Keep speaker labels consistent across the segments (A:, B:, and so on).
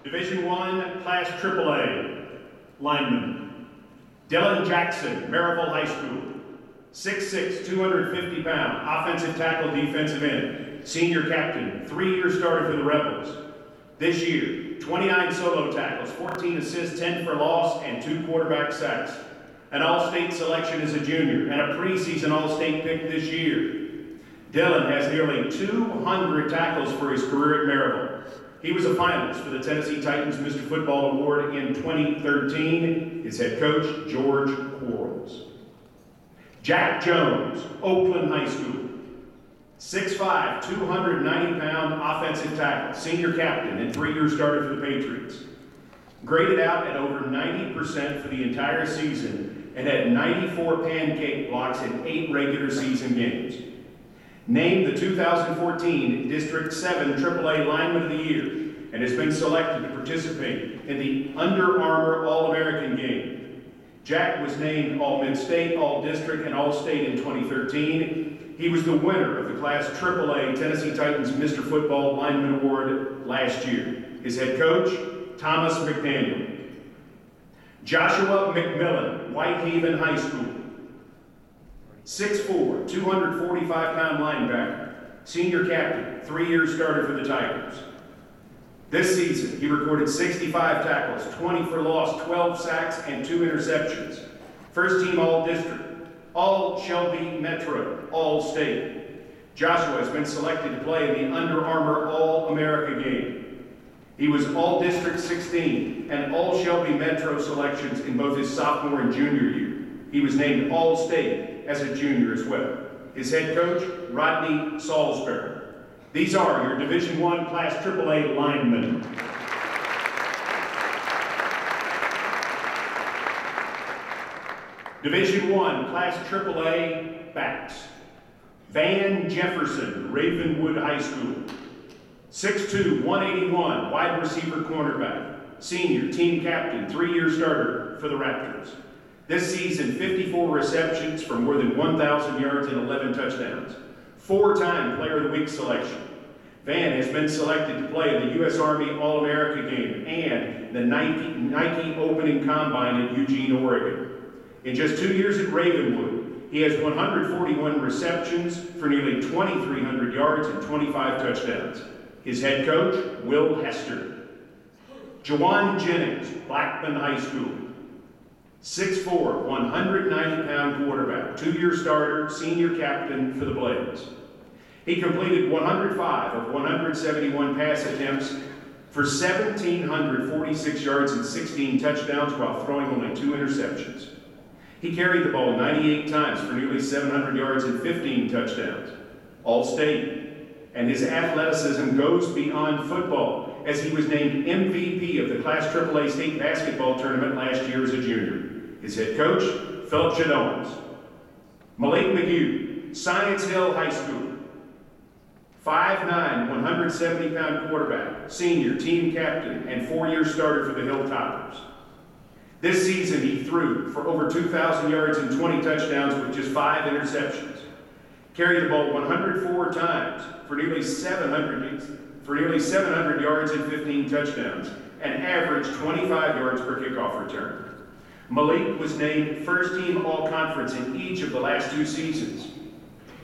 A: Division I, Class AAA, lineman. Dylan Jackson, Maryville High School. 6'6", 250 pound, offensive tackle, defensive end. Senior captain, 3-year starter for the Rebels. This year, 29 solo tackles, 14 assists, 10 for loss, and 2 quarterback sacks. An All-State selection as a junior, and a preseason All-State pick this year. Dylan has nearly 200 tackles for his career at Maryville. He was a finalist for the Tennessee Titans Mr. Football Award in 2013. His head coach, George Quarles. Jack Jones, Oakland High School. 6'5", 290 pound offensive tackle, senior captain and 3-year starter for the Patriots. Graded out at over 90% for the entire season and had 94 pancake blocks in 8 regular season games. Named the 2014 District 7 AAA Lineman of the Year and has been selected to participate in the Under Armour All-American Game. Jack was named All-Mid-State, All-District, and All-State in 2013. He was the winner of the Class AAA Tennessee Titans Mr. Football Lineman Award last year. His head coach, Thomas McDaniel. Joshua McMillan, Whitehaven High School. 6'4", 245 pound linebacker, senior captain, 3-year starter for the Tigers. This season, he recorded 65 tackles, 20 for loss, 12 sacks, and 2 interceptions. First team All-District, All-Shelby Metro, All-State. Joshua has been selected to play in the Under Armour All-America Game. He was All-District 16 and All-Shelby Metro selections in both his sophomore and junior year. He was named All-State as a junior as well. His head coach, Rodney Salisbury. These are your Division I Class AAA linemen. Division I Class AAA backs. Van Jefferson, Ravenwood High School. 6'2", 181, wide receiver cornerback. Senior, team captain, 3-year starter for the Raptors. This season, 54 receptions for more than 1,000 yards and 11 touchdowns. 4-time Player of the Week selection. Van has been selected to play in the U.S. Army All-America Game and the Nike Opening Combine in Eugene, Oregon. In just 2 years at Ravenwood, he has 141 receptions for nearly 2,300 yards and 25 touchdowns. His head coach, Will Hester. Jawan Jennings, Blackman High School. 6'4", 190 pound quarterback, 2-year starter, senior captain for the Blades. He completed 105 of 171 pass attempts for 1,746 yards and 16 touchdowns while throwing only 2 interceptions. He carried the ball 98 times for nearly 700 yards and 15 touchdowns. All-State. And his athleticism goes beyond football, as he was named MVP of the Class AAA State Basketball Tournament last year as a junior. His head coach, Philip Jadowans. Malik McGee, Science Hill High School. 5'9", 170 pound quarterback, senior, team captain, and 4-year starter for the Hilltoppers. This season, he threw for over 2,000 yards and 20 touchdowns with just 5 interceptions. Carried the ball 104 times for nearly 700 yards and 15 touchdowns, and averaged 25 yards per kickoff return. Malik was named first-team All-Conference in each of the last 2 seasons.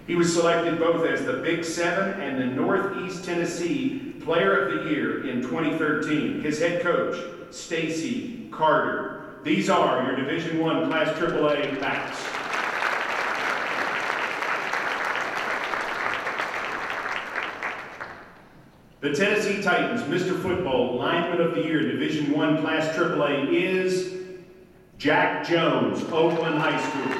A: He was selected both as the Big 7 and the Northeast Tennessee Player of the Year in 2013. His head coach, Stacy Carter. These are your Division I Class AAA backs. The Tennessee Titans Mr. Football Lineman of the Year Division I Class AAA is Jack Jones, Oakland High School.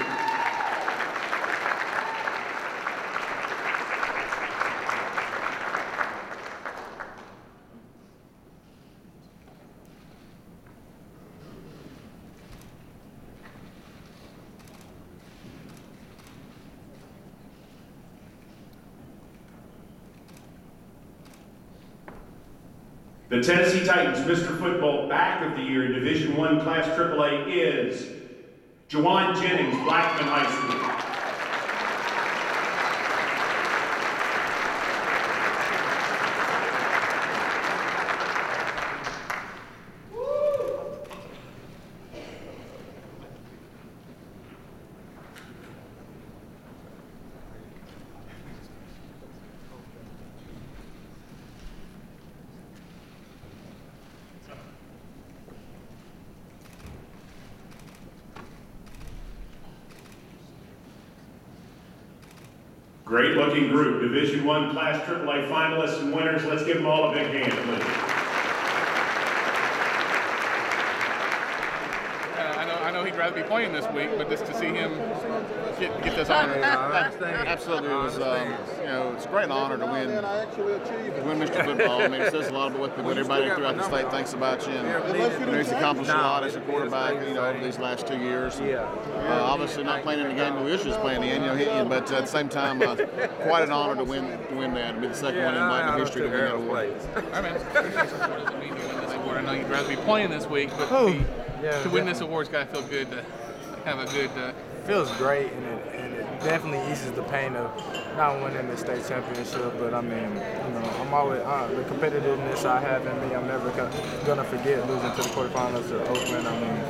A: The Tennessee Titans Mr. Football Back of the Year Division I Class AAA is Jawan Jennings, Blackman High School. Great looking group, Division I Class AAA finalists and winners. Let's give them all a big hand, please.
B: I know he'd rather be playing this week, but just to see him get this honor.
C: Absolutely, it was it's a great honor to win Mr. Football. I mean, it says a lot about what everybody throughout the state thinks about you, and he's accomplished a lot as a quarterback, over these last 2 years. Obviously, not playing in the game we wish he was playing in, but at the same time, quite an honor to win that. To be the second one in Lightning history to win that award.
B: All right, man. What does it mean to win this award? I know you'd rather be playing this week, but to win this award's got to feel good to have a good.
D: Feels great, and it definitely eases the pain of not winning the state championship. But I mean, I'm always the competitiveness I have in me. I'm never gonna forget losing to the quarterfinals of Oakland. I mean,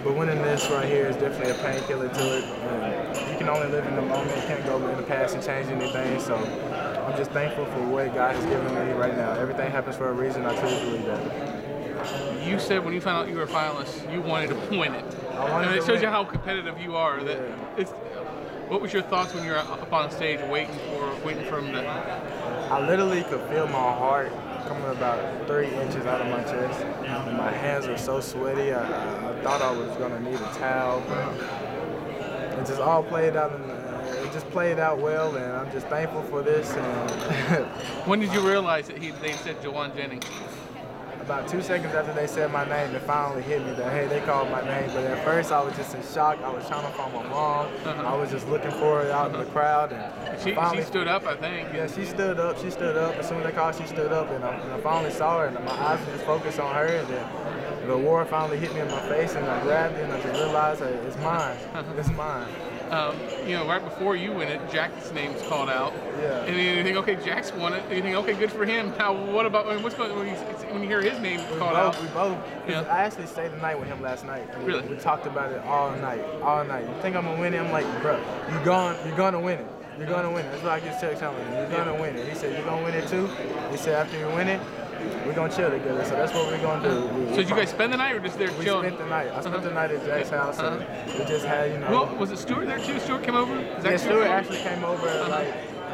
D: but winning this right here is definitely a painkiller to it. And you can only live in the moment. You can't go in the past and change anything. So I'm just thankful for what God has given me right now. Everything happens for a reason. I truly believe that.
B: You said when you found out you were a finalist, you wanted to win it. It shows you how competitive you are. What was your thoughts when you were up on stage waiting for him to?
D: I literally could feel my heart coming about 3 inches out of my chest. And my hands were so sweaty. I thought I was gonna need a towel. But it just all played out. It just played out well, and I'm just thankful for this. And
B: when did you realize that they said Jawan Jennings?
D: About 2 seconds after they said my name, it finally hit me that, hey, they called my name. But at first, I was just in shock. I was trying to find my mom. I was just looking for her out in the crowd. And
B: she stood up, I think.
D: Yeah, she stood up. She stood up. As soon as they called, she stood up. And I finally saw her, and my eyes were just focused on her. And then the award finally hit me in my face, and I grabbed it, and I just realized, hey, it's mine. It's mine.
B: Right before you win it, Jack's name's called out.
D: Yeah.
B: And you think, okay, Jack's won it. And you think, okay, good for him. Now, what about what's going when you hear his name called out?
D: We both. Yeah. I actually stayed the night with him last night.
B: Really?
D: We talked about it all night. You think I'm gonna win it? I'm like, bro, you're gonna win it. You're gonna win it. That's what I get telling him. You're gonna win it. He said, you're gonna win it too. He said, after you win it, we're gonna chill together. So that's what we're gonna do.
B: So did you guys spend the night or just there chilling?
D: We spent the night. I spent the night at Jack's house. And we just had,
B: Well, was it Stuart there too? Stuart came over?
D: Yeah, Stuart actually came over.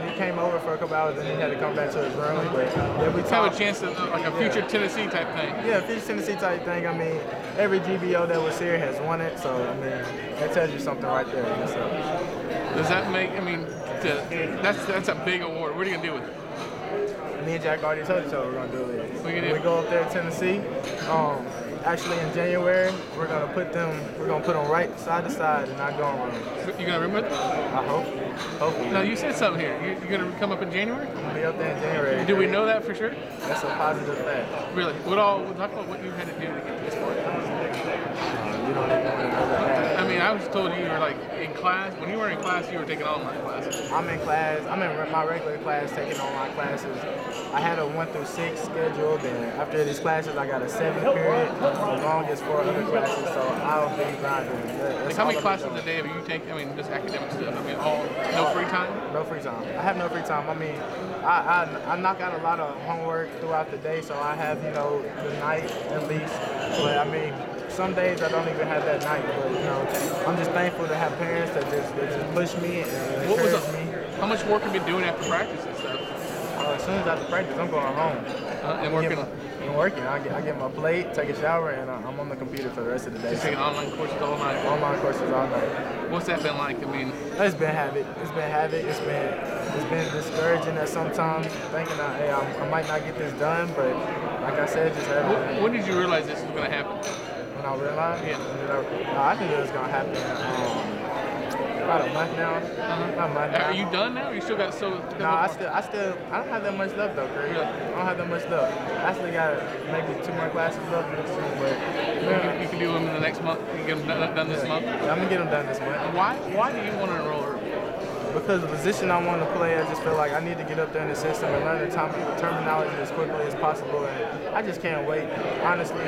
D: He came over for a couple hours, and he had to come back to his room. But yeah, we talked.
B: Have a chance to like a future Tennessee type thing.
D: Yeah, future Tennessee type thing. I mean, every GBO that was here has won it. So I mean, that tells you something right there. So.
B: Does that make? I mean, that's a big award. What are you gonna do with it?
D: Me and Jack already told each other we're gonna do it. We go up there to Tennessee. Actually, in January, we're gonna put them right side to side in our dorm room.
B: You gonna remember it?
D: I hope. Hopefully.
B: Now you said something here. You're gonna come up in January?
D: I'm gonna be up there in January.
B: Do we know that for sure?
D: That's a positive fact.
B: Really? We'll talk about what you had to do to get this far.
D: You don't even know that.
B: I mean, I was told you were like in class. When you were in class, you were taking online classes.
D: I'm in class. I'm in my regular class taking online classes. I had a 1 through 6 schedule. Then after these classes, I got a 7 period, along as 4 other classes. So I'll be grinding.
B: Like how many classes a day have you taken? I mean, just academic stuff. I mean, no free time?
D: No free time. I have no free time. I mean, I knock out a lot of homework throughout the day, so I have the night at least. But I mean, some days I don't even have that night. But I'm just thankful to have parents that just push me and encourage me.
B: How much work have you been doing after practice and stuff?
D: As soon as after practice, I'm going home.
B: And working.
D: I get my plate, take a shower, and I'm on the computer for the rest of the day.
B: Just taking online courses all night.
D: Online courses all night.
B: What's that been like? I mean,
D: it's been havoc. It's been discouraging at sometimes, thinking that hey, I might not get this done, but like I said, just having.
B: When did you realize this was going to happen?
D: When I realized?
B: Yeah.
D: I knew it was going to happen. About a month now. About a month now.
B: Are you done now? Or you still got so?
D: No, I don't have that much left though, Craig.
B: Really?
D: I don't have that much left. I actually got maybe 2 more classes left next week, but
B: you can do them in the next month. You can get them done this month.
D: Yeah, I'm gonna get them done this month.
B: Why do you want to enroll early?
D: Because the position I want to play, I just feel like I need to get up there in the system and learn the terminology as quickly as possible, and I just can't wait. Honestly,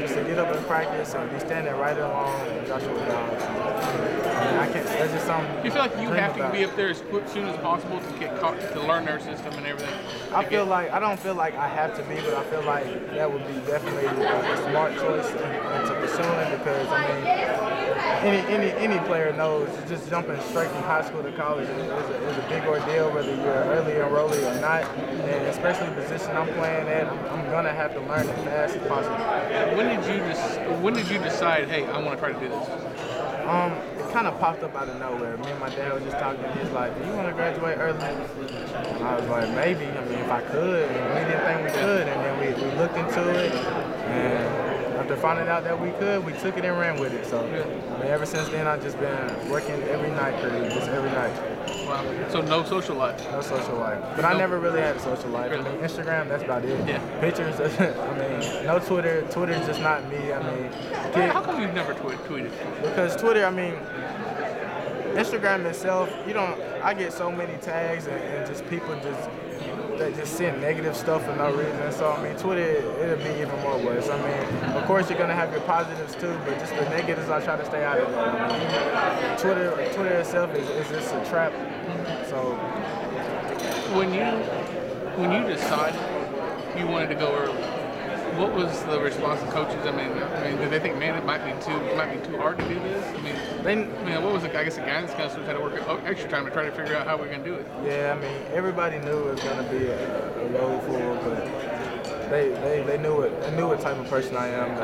D: just to get up in practice and be standing right along Joshua Dobbs. I can't. That's just something.
B: You feel like you have to be up there as soon as possible to get caught, to learn their system and everything?
D: I don't feel like I have to be, but I feel like that would be definitely a smart choice into pursuing, because any player knows just jumping straight from high school to college is a big ordeal, whether you're an early enrollee or not, and especially the position I'm playing at, I'm gonna have to learn as fast as possible.
B: When did you decide, hey, I want to try to do this?
D: It kind of popped up out of nowhere. Me and my dad was just talking. He's like, "Do you want to graduate early?" And I was like, "Maybe. I mean, if I could." And we didn't think we could, and then we looked into it, and after finding out that we could, we took it and ran with it. So, I mean, ever since then, I've just been working every night, just every night.
B: Wow. So no social life?
D: No social life. But I never really had a social life.
B: Really?
D: I mean, Instagram, that's about it.
B: Yeah.
D: Pictures, I mean, no Twitter. Twitter's just not me. I mean,
B: How come you've never tweeted?
D: because Twitter, I mean, Instagram itself, I get so many tags and just people that just send negative stuff for no reason. So, I mean, Twitter, it'll be even more worse. I mean, of course, you're going to have your positives too, but just the negatives, I try to stay out of it. I mean, Twitter itself is just a trap. So,
B: When you decided you wanted to go early, what was the response of coaches? I mean, did they think, man, it might be too hard to do this? What was the guidance counselors had to work extra time to try to figure out how we're going to do it?
D: Yeah, I mean, everybody knew it was going to be a road full, but they knew it. They knew what type of person I am.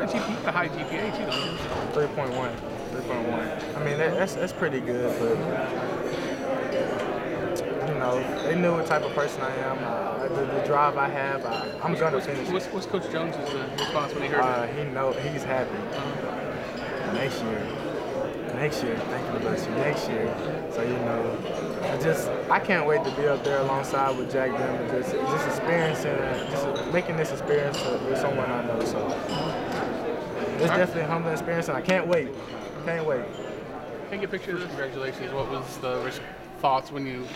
B: The high GPA too, don't you?
D: 3.1. I mean, that's pretty good, but they knew what type of person I am. The drive I have, I'm gonna finish.
B: What's Coach Jones' response when he heard it?
D: He's happy. Next year, thank you, bless you. Next year, so I can't wait to be up there alongside with Jack Dem and just experiencing, just making this experience with someone I know. So it's definitely a humbling experience, and I can't wait. Can't wait.
B: Can I get a picture of this? Congratulations. What was the thoughts when you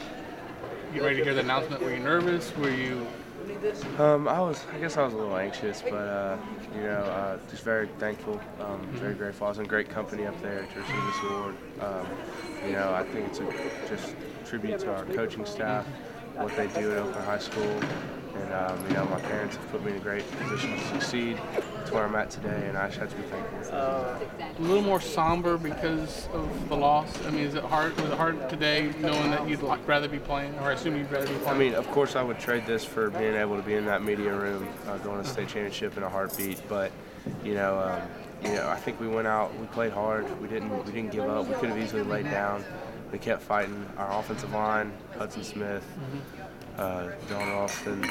B: get ready to hear the announcement? Were you nervous? Were you?
E: I guess I was a little anxious, but just very thankful, very grateful. I was in great company up there to receive this award. I think it's just tribute to our coaching staff, what they do at Oakland High School, and my parents have put me in a great position to succeed. To where I'm at today, and I just have to be thankful.
B: A little more somber because of the loss. I mean, was it hard today, knowing that you'd rather be playing, or I assume you'd rather be playing?
E: I mean, of course, I would trade this for being able to be in that media room, going to the state championship in a heartbeat. But I think we went out, we played hard. We didn't give up. We could have easily laid down. We kept fighting. Our offensive line, Hudson Smith, John Ralston,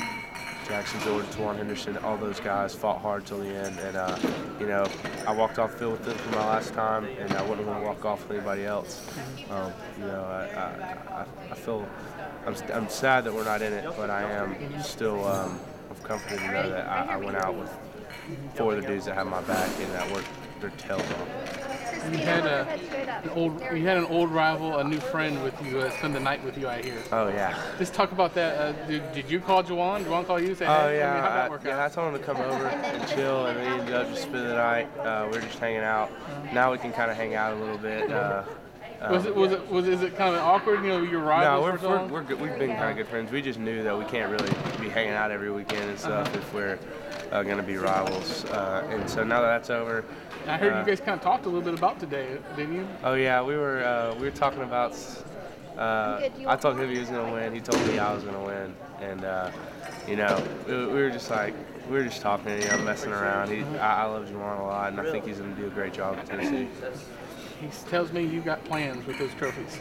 E: Jackson George, Twan Henderson, all those guys fought hard till the end, and I walked off the field with them for my last time, and I wouldn't want to walk off with anybody else. I feel I'm sad that we're not in it, but I am still comforted to know that I went out with 4 of the dudes that have my back and that worked their tails off.
B: You had an old rival, a new friend with you, spend the night with you, I hear.
E: Oh yeah.
B: Just talk about that. Did you call Juwan? Juwan call you and say, hey?
E: Oh yeah.
B: How'd that work out?
E: I told him to come over and chill, and we ended up just spending the night. We were just hanging out. Now we can kind of hang out a little bit. Is it kind of awkward? Your rivals? No, we're good. We've been kind of good friends. We just knew that we can't really be hanging out every weekend and stuff if we're going to be rivals. And so now that that's over.
B: I heard you guys kind of talked a little bit about today, didn't you?
E: Oh yeah, we were talking about. I told him he was going to win. He told me I was going to win, and we were just talking, messing around. I love Juwan a lot, and I think he's going to do a great job at Tennessee.
B: He tells me you got plans with those trophies.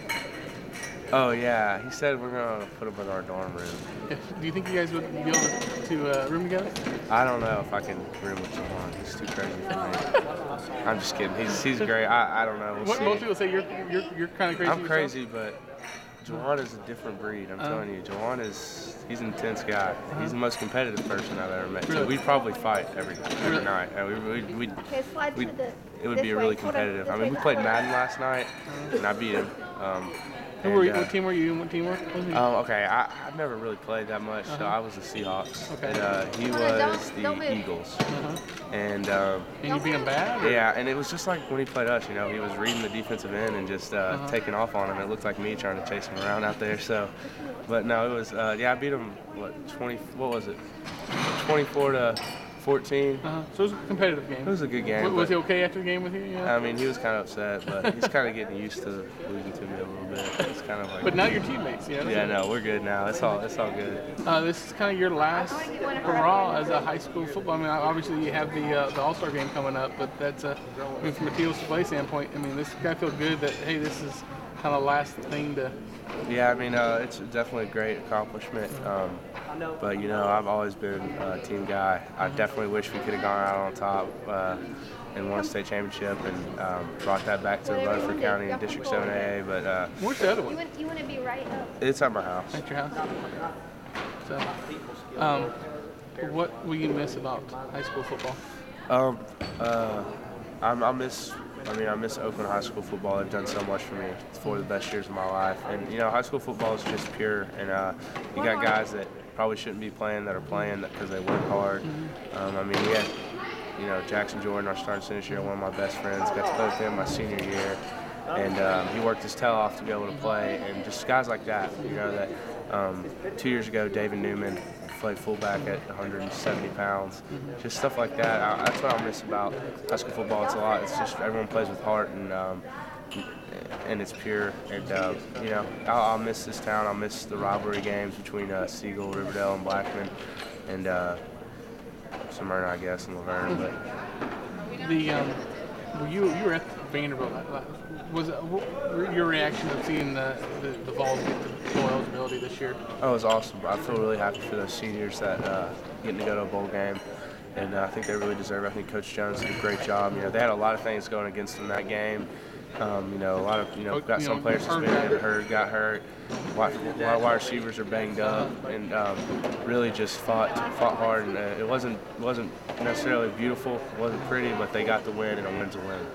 E: Oh yeah, he said we're gonna put them in our dorm room.
B: Do you think you guys would be able to room together?
E: I don't know if I can room with Juwan. He's too crazy for me. I'm just kidding. He's great. I don't know. We'll see.
B: Most people say you're kind of crazy.
E: I'm crazy, but Juwan is a different breed. I'm telling you, Juwan he's an intense guy. He's the most competitive person I've ever met.
B: Really?
E: We'd probably fight every night. It would be really competitive. I mean, we played Madden last night, and I beat him.
B: What team were you in? What team was he?
E: Okay, I've never really played that much, so I was the Seahawks.
B: Okay.
E: And he was the Eagles. And
B: you being bad?
E: Yeah, and it was just like when he played us, he was reading the defensive end and just taking off on him. It looked like me trying to chase him around out there. So, but no, it was I beat him 24 to 14.
B: So it was a competitive game.
E: It was a good game.
B: Was he okay after the game with you? Yeah.
E: I mean, he was kind of upset, but he's kind of getting used to losing to me a little bit. It's kind of like.
B: But now you're teammates,
E: Yeah, no, we're good now. It's all good.
B: This is kind of your last hurrah as a high school football. I mean, obviously you have the All-Star game coming up, but that's from a Teal Display standpoint. I mean, this guy feel good that hey, this is kind of last thing to.
E: Yeah, I mean, it's definitely a great accomplishment. But I've always been a team guy. I definitely wish we could have gone out on top and won a state championship and brought that back to Rutherford County and District 7 AA. But
B: where's the other one?
F: You want to be right up.
E: It's at my house.
B: At your house. So, what will you miss about high school football?
E: I miss Oakland high school football. They've done so much for me. It's 4 of the best years of my life. And high school football is just pure. And you got guys that probably shouldn't be playing that are playing because they work hard. We had, Jackson Jordan, our starting center this year, one of my best friends. Got to play with him my senior year, and he worked his tail off to be able to play. And just guys like that, that 2 years ago, David Newman played fullback at 170 pounds. Just stuff like that. That's what I miss about high school football. It's just everyone plays with heart and it's pure. And I'll miss this town. I'll miss the rivalry games between Siegel, Riverdale, and Blackman, and Smyrna, I guess, and Laverne. But
B: you were at Vanderbilt. Was your reaction of seeing the Vols get the bowl eligibility this year?
E: Oh, it was awesome. I feel really happy for those seniors that getting to go to a bowl game, and I think they really deserve it. I think Coach Jones did a great job. They had a lot of things going against them that game. A lot of got some players suspended, got hurt. A lot of wide receivers are banged up, and really just fought hard. And it wasn't necessarily beautiful, it wasn't pretty, but they got the win, and a win's a win.